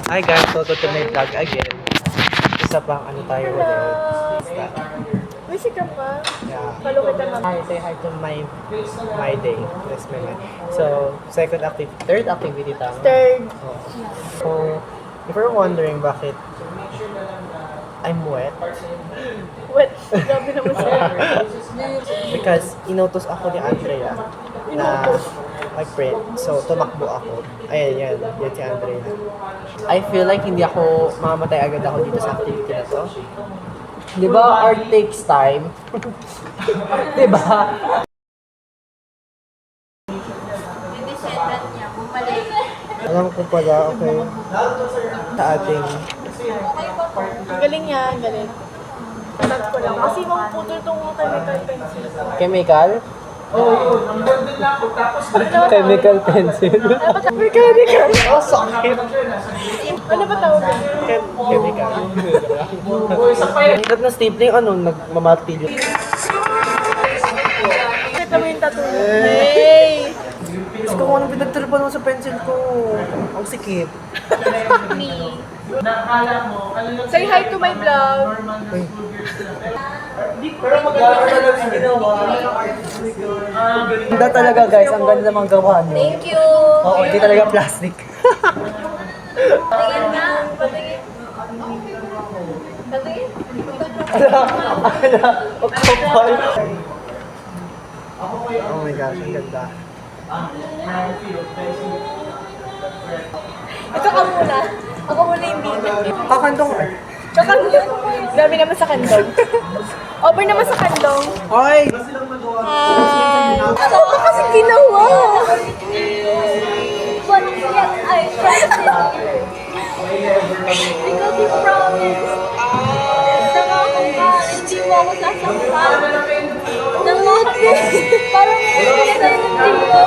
Hi guys, welcome to my vlog again. Isa pang ano tayo ngayon. Busy ka pa? Yeah. Follow kita ma'am. Hi, say hi to my day. That's my mind. So, third activity tama? Third. Oh. So, if you're wondering bakit I'm wet, What? Grabe naman siya. because inutos ako ni Andrea na mag-print. So, tumakbo ako. Ayan, yan si Andrea. I feel like hindi ako mamamatay agad ako dito sa activity na to. Di ba, art takes time? Di ba? Alam ko pala, okay. Sa ating... Ang galing niya, ang galing. Tag ko lang. Kasi mga putol tong mga chemical pencil. Chemical? Chemical pencil. Mechanical. Oh, sakit. Ano ba tawag yun? Chemical. Hirap na stapling, ano, nagmamartilyo. Kita mo yung tattoo niya. Hey! Diyos ko, kung anong pinagtiripan mo sa pencil ko. Ang sikip. Say hi to my vlog. Ganda talaga guys, ang ganda naman gawa niyo. Thank you. Oo, hindi talaga plastic. Patingin na. Patingin. Patingin. Ang kapal. Oh my gosh, ang ganda. Ito ka muna. Ako muna yung video. Kakantong eh. Kakandong. Grabe naman sa kandong. Over naman sa kandong. Ay! Hi! Ano ka kasi ginawa? But yet I trusted you. Because you promised. Nangako ka, hindi mo ako sasaktan. Nangako. Parang hindi na tayo ng tilo.